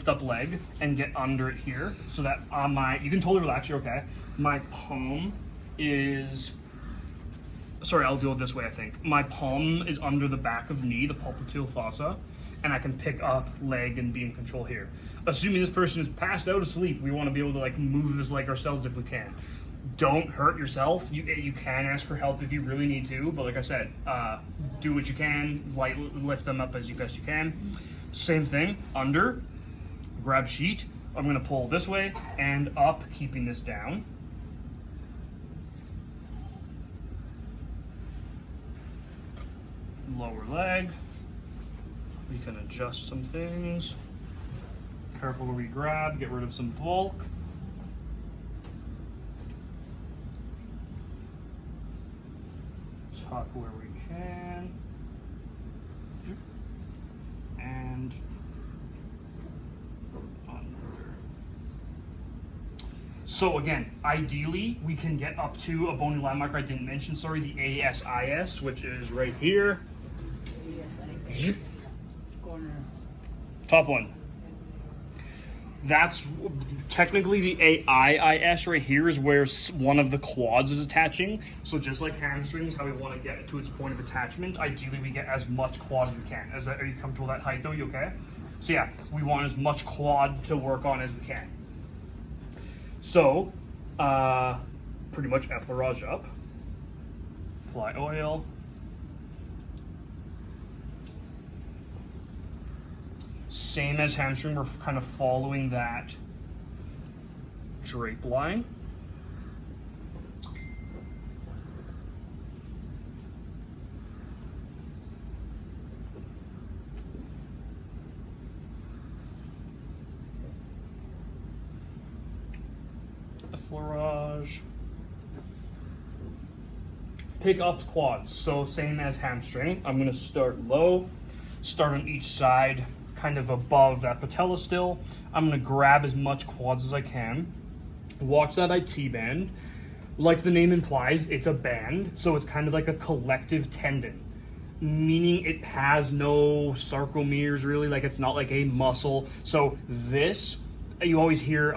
up leg and get under it here so that you can totally relax, you're okay. My palm is, sorry, I'll do it this way, I think. My palm is under the back of knee, the popliteal fossa, and I can pick up leg and be in control here. Assuming this person is passed out asleep, we want to be able to like move this leg ourselves if we can. Don't hurt yourself. You can ask for help if you really need to, but like I said, do what you can, lift them up as best you can. Same thing, under, grab sheet. I'm gonna pull this way and up, keeping this down. Lower leg. We can adjust some things. Careful where we grab, get rid of some bulk. Tuck where we can. And under. So again, ideally, we can get up to a bony landmark I didn't mention, sorry, the ASIS, which is right here. ASIS. Corner. Top one. That's technically the AIIS right here is where one of the quads is attaching. So just like hamstrings, how we want to get it to its point of attachment, ideally we get as much quad as we can. Are you comfortable with that height though? You okay? So yeah, we want as much quad to work on as we can. So, pretty much effleurage up, apply oil. Same as hamstring, we're kind of following that drape line. Effleurage. Pick up quads, so same as hamstring. I'm gonna start low, start on each side, kind of above that patella still. I'm gonna grab as much quads as I can. Watch that IT band. Like the name implies, it's a band, so it's kind of like a collective tendon, meaning it has no sarcomeres really, like it's not like a muscle. So this, you always hear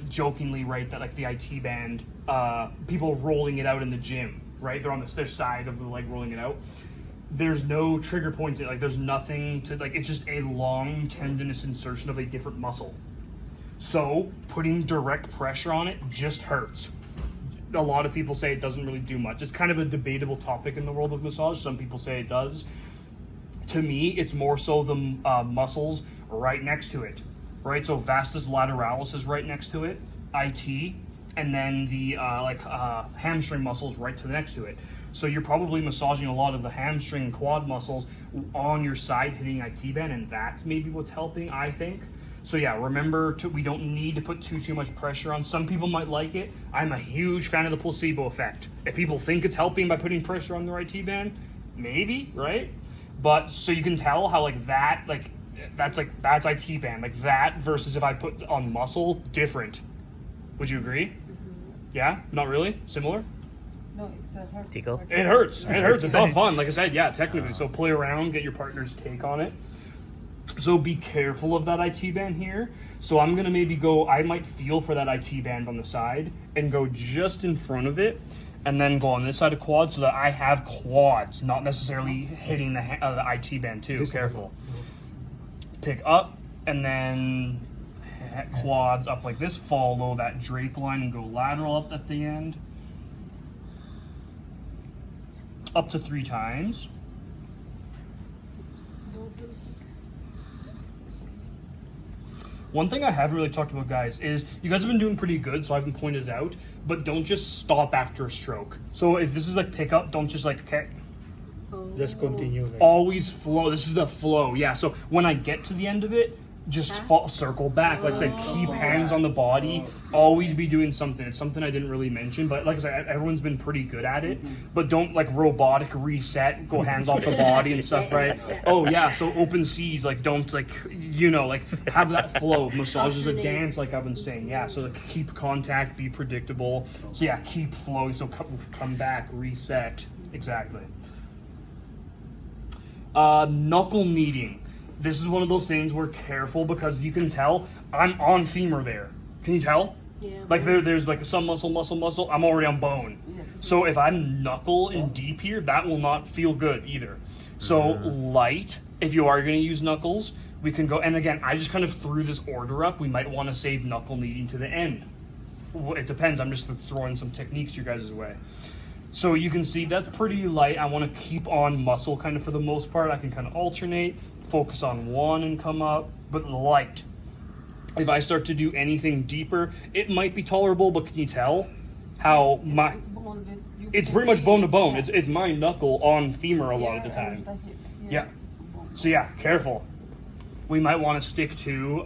jokingly, right, that like the IT band, people rolling it out in the gym, right? They're on their side of the leg rolling it out. There's no trigger points, like there's nothing to, like it's just a long tendinous insertion of a different muscle. So putting direct pressure on it just hurts. A lot of people say it doesn't really do much. It's kind of a debatable topic in the world of massage. Some people say it does. To me, it's more so the muscles right next to it, right? So vastus lateralis is right next to it, IT, and then the hamstring muscles right to the next to it. So you're probably massaging a lot of the hamstring and quad muscles on your side hitting IT band, and that's maybe what's helping, I think. So yeah, remember, we don't need to put too much pressure on. Some people might like it. I'm a huge fan of the placebo effect. If people think it's helping by putting pressure on their IT band, maybe, right? But so you can tell how that's IT band, like that versus if I put on muscle, different. Would you agree? Mm-hmm. Yeah? Not really? Similar? No, it's a hurt. Tickle? It hurts. It hurts. It's not fun. Like I said, yeah, technically. So play around, get your partner's take on it. So be careful of that IT band here. So I'm going to maybe go, I might feel for that IT band on the side and go just in front of it and then go on this side of quad so that I have quads, not necessarily hitting the IT band too. Careful. Pick up and then quads up like this, follow that drape line and go lateral up at the end. Up to 3 times. One thing I haven't really talked about, guys, is you guys have been doing pretty good, so I haven't pointed it out, but don't just stop after a stroke. So if this is like pickup, don't just like, okay. Just continue. Always flow. This is the flow. Yeah, so when I get to the end of it, just circle back. Like I said, keep hands on the body. Always be doing something. It's something I didn't really mention, but like I said, everyone's been pretty good at it. But don't like robotic reset, go hands off the body and stuff, right? Oh yeah, so open C's, like don't like, like have that flow. Massage is a dance, like I've been saying. Yeah, so like keep contact, be predictable. So yeah, keep flowing. So come back, reset. Exactly. Knuckle kneading. This is one of those things where careful, because you can tell I'm on femur there. Can you tell? Yeah. Like there's like some muscle. I'm already on bone. Yes. So if I'm knuckle in deep here, that will not feel good either. So light, if you are going to use knuckles, we can go. And again, I just kind of threw this order up. We might want to save knuckle kneading to the end. It depends. I'm just throwing some techniques your guys' way. So you can see that's pretty light. I want to keep on muscle kind of for the most part. I can kind of alternate, focus on one and come up, but light. If I start to do anything deeper, it might be tolerable, but can you tell how my... It's pretty much bone to bone. It's my knuckle on femur a lot of the time. Yeah. So yeah, careful. We might want to stick to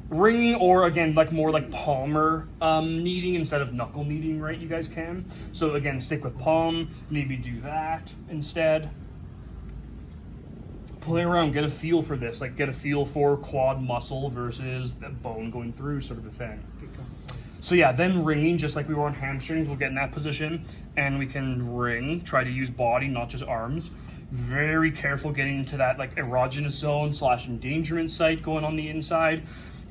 ringing, or again, like more like palmar kneading instead of knuckle kneading, right? You guys can. So again, stick with palm. Maybe do that instead. Play around, get a feel for this, like get a feel for quad muscle versus the bone going through, sort of a thing. So yeah, then ringing, just like we were on hamstrings, we'll get in that position and we can ring, try to use body, not just arms. Very careful getting into that like erogenous zone / endangerment site going on the inside.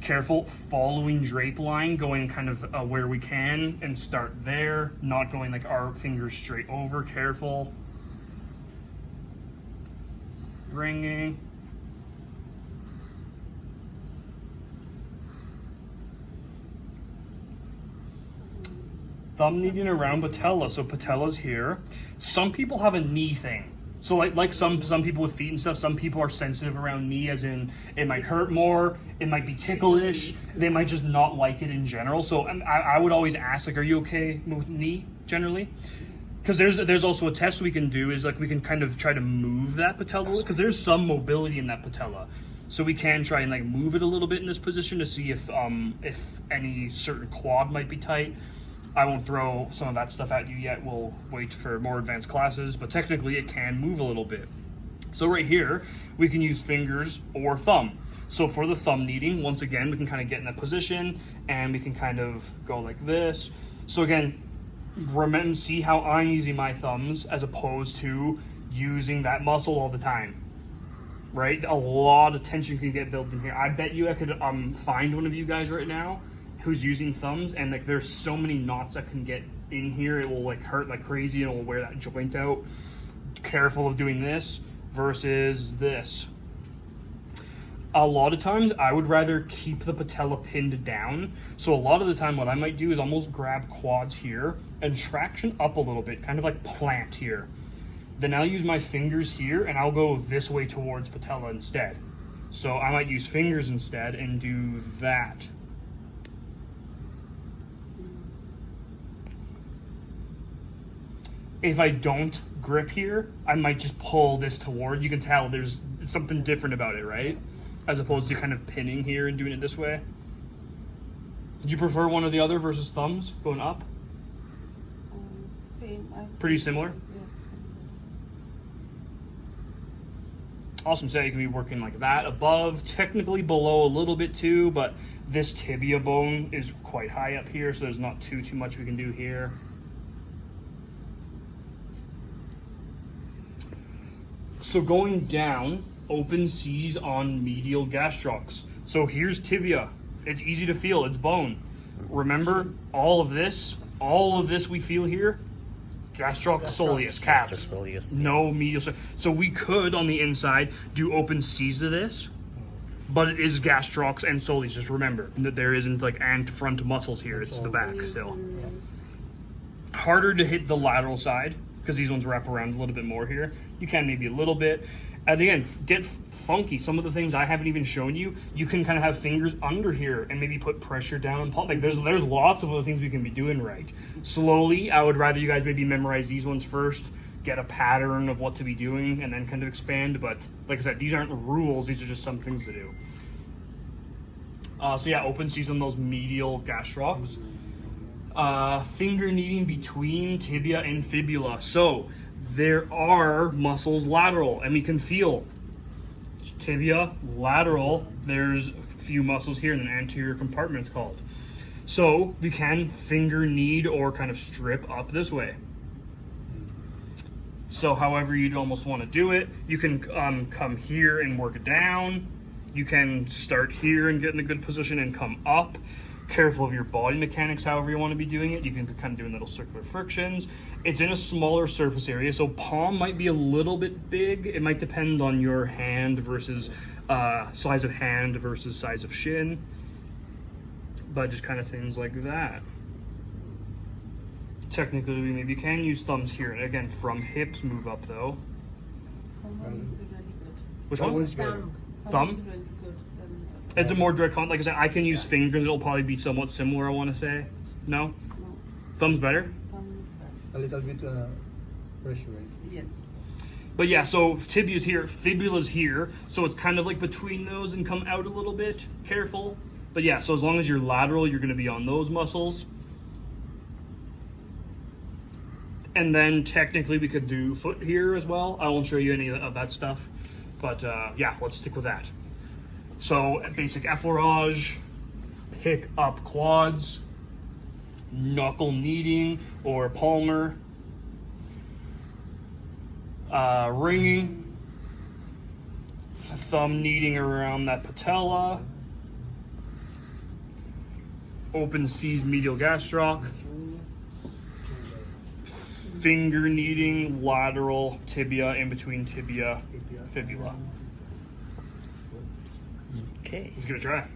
Careful following drape line, going kind of where we can and start there, not going like our fingers straight over, careful. Ringing. Thumb kneading around patella. So patella's here. Some people have a knee thing. So like some people with feet and stuff, some people are sensitive around knee, as in it might hurt more, it might be ticklish, they might just not like it in general. So I would always ask, like, are you okay with knee generally? Because there's also a test we can do, is like we can kind of try to move that patella, because there's some mobility in that patella. So we can try and like move it a little bit in this position to see if any certain quad might be tight. I won't throw some of that stuff at you yet. We'll wait for more advanced classes, but technically it can move a little bit. So right here, we can use fingers or thumb. So for the thumb kneading, once again, we can kind of get in that position and we can kind of go like this. So again, remember, see how I'm using my thumbs as opposed to using that muscle all the time, right? A lot of tension can get built in here. I bet you I could find one of you guys right now who's using thumbs, and like there's so many knots that can get in here, it will like hurt like crazy and it will wear that joint out. Careful of doing this versus this. A lot of times I would rather keep the patella pinned down. So a lot of the time what I might do is almost grab quads here and traction up a little bit, kind of like plant here. Then I'll use my fingers here and I'll go this way towards patella instead. So I might use fingers instead and do that. If I don't grip here, I might just pull this toward. You can tell there's something different about it, right? As opposed to kind of pinning here and doing it this way. Did you prefer one or the other versus thumbs going up? Same. Pretty similar? Yeah. Awesome. So you can be working like that above, technically below a little bit too, but this tibia bone is quite high up here, so there's not too much we can do here. So going down, open C's on medial gastrocs. So here's tibia. It's easy to feel, it's bone. Remember, all of this we feel here, gastroc soleus, calves. No medial. So we could, on the inside, do open C's to this, but it is gastrocs and soleus. Just remember that there isn't like front muscles here, it's the back still. Harder to hit the lateral side, because these ones wrap around a little bit more here. You can maybe a little bit. At the end, get funky. Some of the things I haven't even shown you, you can kind of have fingers under here and maybe put pressure down and pump. Like there's lots of other things we can be doing right. Slowly, I would rather you guys maybe memorize these ones first, get a pattern of what to be doing, and then kind of expand. But like I said, these aren't rules. These are just some things to do. So yeah, open C's on those medial gastrocs. Finger kneading between tibia and fibula. So there are muscles lateral, and we can feel tibia lateral. There's a few muscles here in an anterior compartment, it's called. So we can finger knead or kind of strip up this way. So however you'd almost want to do it, you can come here and work it down. You can start here and get in a good position and come up. Careful of your body mechanics, however you want to be doing it. You can be kind of doing little circular frictions. It's in a smaller surface area, so palm might be a little bit big. It might depend on your hand versus size of hand versus size of shin. But just kind of things like that. Technically, maybe you can use thumbs here. And again, from hips, move up though. Thumb is really good. Which That one? one's better. Thumb? Is really good. It's a more direct contact. Like I said, I can use fingers. It'll probably be somewhat similar, I want to say. No? No, Thumb's better? thumb is better. A little bit pressure, right? Yes. But yeah, so tibia's here, fibula's here. So it's kind of like between those and come out a little bit. Careful. But yeah, so as long as you're lateral, you're going to be on those muscles. And then technically we could do foot here as well. I won't show you any of that stuff. But yeah, let's stick with that. So basic effleurage, pick up quads, knuckle kneading or palmer, ringing, thumb kneading around that patella, open seized medial gastroc, finger kneading, lateral tibia in between tibia, fibula. Okay. Let's give it a try.